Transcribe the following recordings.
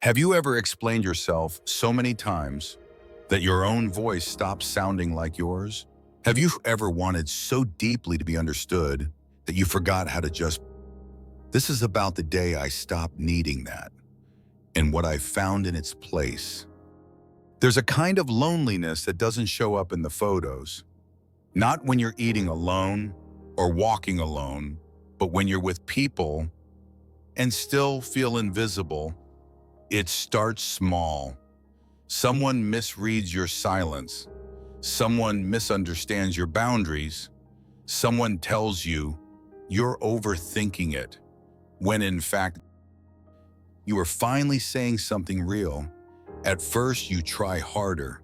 Have you ever explained yourself so many times that your own voice stops sounding like yours? Have you ever wanted so deeply to be understood that you forgot how to just... This is about the day I stopped needing that and what I found in its place. There's a kind of loneliness that doesn't show up in the photos. Not when you're eating alone or walking alone, but when you're with people and still feel invisible. It starts small. Someone misreads your silence. Someone misunderstands your boundaries. Someone tells you you're overthinking it, when in fact, you are finally saying something real. At first, you try harder.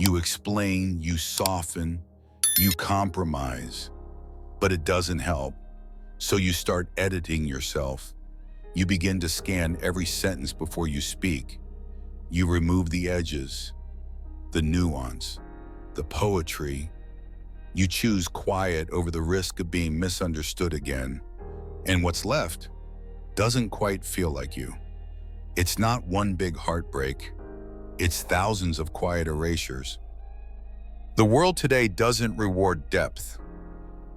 You explain, you soften, you compromise, but it doesn't help. So you start editing yourself. You begin to scan every sentence before you speak. You remove the edges, the nuance, the poetry. You choose quiet over the risk of being misunderstood again. And what's left doesn't quite feel like you. It's not one big heartbreak. It's thousands of quiet erasures. The world today doesn't reward depth.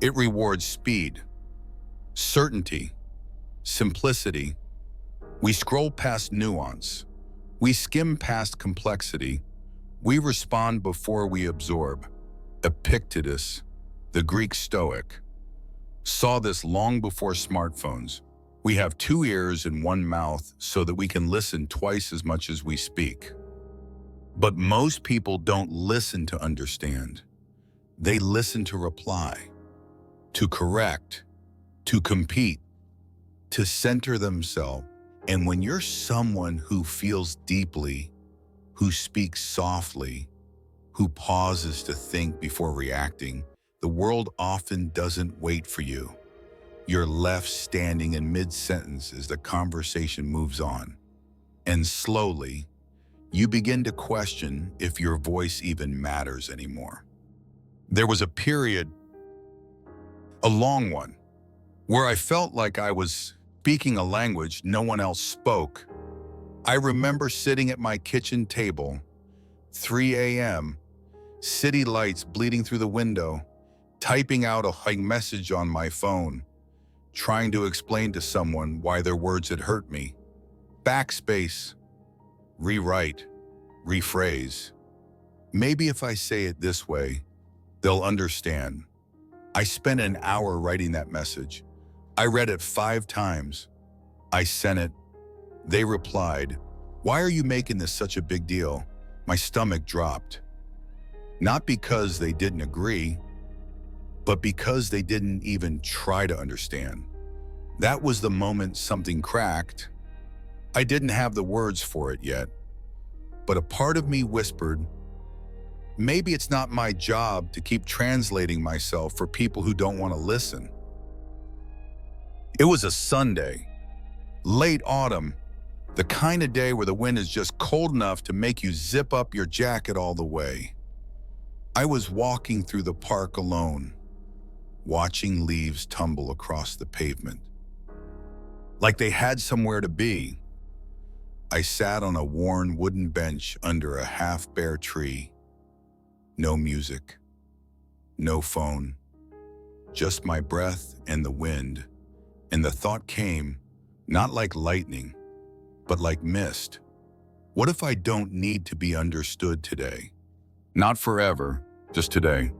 It rewards speed, certainty, simplicity. We scroll past nuance. We skim past complexity. We respond before we absorb. Epictetus, the Greek Stoic, saw this long before smartphones. We have two ears and one mouth so that we can listen twice as much as we speak. But most people don't listen to understand. They listen to reply, to correct, to compete, to center themselves. And when you're someone who feels deeply, who speaks softly, who pauses to think before reacting, the world often doesn't wait for you. You're left standing in mid-sentence as the conversation moves on. And slowly, you begin to question if your voice even matters anymore. There was a period, a long one, where I felt like I was speaking a language no one else spoke. I remember sitting at my kitchen table, 3 a.m., city lights bleeding through the window, typing out a message on my phone, trying to explain to someone why their words had hurt me. Backspace, rewrite, rephrase. Maybe if I say it this way, they'll understand. I spent an hour writing that message. I read it 5 times. I sent it. They replied, "Why are you making this such a big deal?" My stomach dropped. Not because they didn't agree, but because they didn't even try to understand. That was the moment something cracked. I didn't have the words for it yet, but a part of me whispered, maybe it's not my job to keep translating myself for people who don't want to listen. It was a Sunday, late autumn, the kind of day where the wind is just cold enough to make you zip up your jacket all the way. I was walking through the park alone, watching leaves tumble across the pavement. Like they had somewhere to be. I sat on a worn wooden bench under a half-bare tree. No music, no phone, just my breath and the wind. And the thought came, not like lightning, but like mist. What if I don't need to be understood today? Not forever, just today.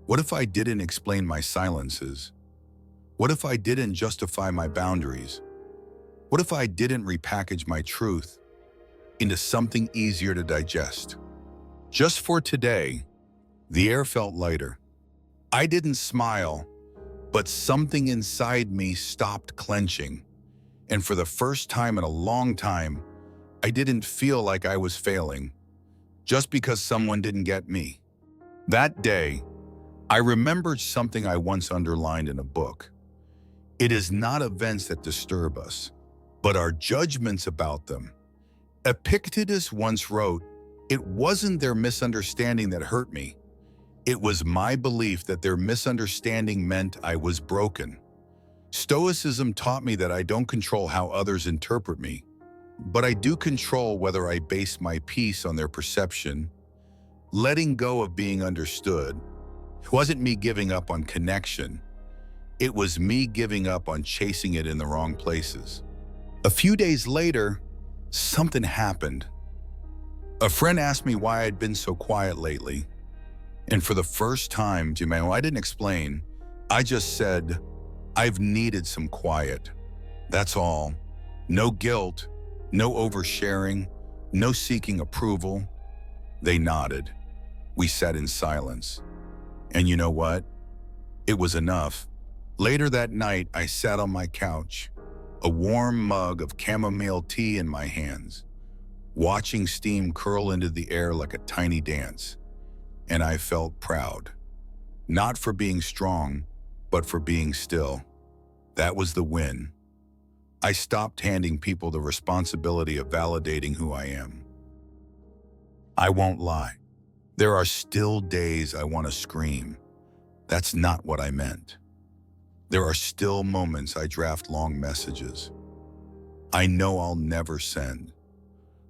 What if I didn't explain my silences? What if I didn't justify my boundaries? What if I didn't repackage my truth into something easier to digest? Just for today, the air felt lighter. I didn't smile, but something inside me stopped clenching. And for the first time in a long time, I didn't feel like I was failing, just because someone didn't get me. That day, I remembered something I once underlined in a book. It is not events that disturb us, but our judgments about them. Epictetus once wrote, "It wasn't their misunderstanding that hurt me. It was my belief that their misunderstanding meant I was broken." Stoicism taught me that I don't control how others interpret me, but I do control whether I base my peace on their perception. Letting go of being understood wasn't me giving up on connection. It was me giving up on chasing it in the wrong places. A few days later, something happened. A friend asked me why I'd been so quiet lately. And for the first time, I didn't explain. I just said, I've needed some quiet. That's all. No guilt, no oversharing, no seeking approval. They nodded. We sat in silence. And you know what? It was enough. Later that night, I sat on my couch, a warm mug of chamomile tea in my hands, watching steam curl into the air like a tiny dance. And I felt proud. Not for being strong, but for being still. That was the win. I stopped handing people the responsibility of validating who I am. I won't lie. There are still days I want to scream. That's not what I meant. There are still moments I draft long messages I know I'll never send.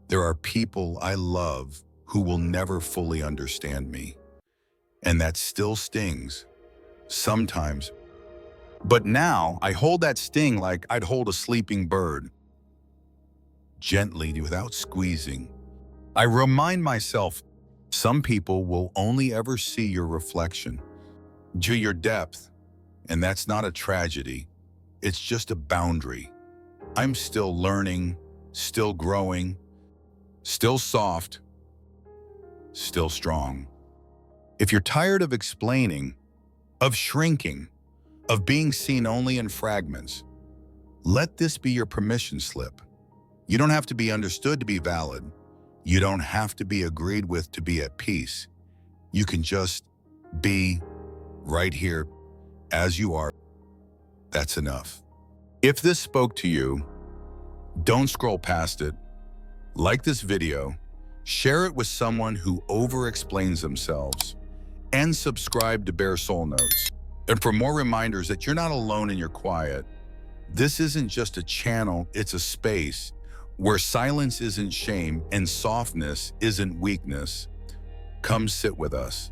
There are people I love who will never fully understand me. And that still stings, sometimes. But now I hold that sting like I'd hold a sleeping bird. Gently, without squeezing. I remind myself, some people will only ever see your reflection, to your depth, and that's not a tragedy. It's just a boundary. I'm still learning, still growing, still soft, still strong. If you're tired of explaining, of shrinking, of being seen only in fragments, let this be your permission slip. You don't have to be understood to be valid. You don't have to be agreed with to be at peace. You can just be right here as you are. That's enough. If this spoke to you, don't scroll past it. Like this video, share it with someone who over-explains themselves, and subscribe to Bare Soul Notes. And for more reminders that you're not alone in your quiet, this isn't just a channel, it's a space where silence isn't shame and softness isn't weakness. Come sit with us.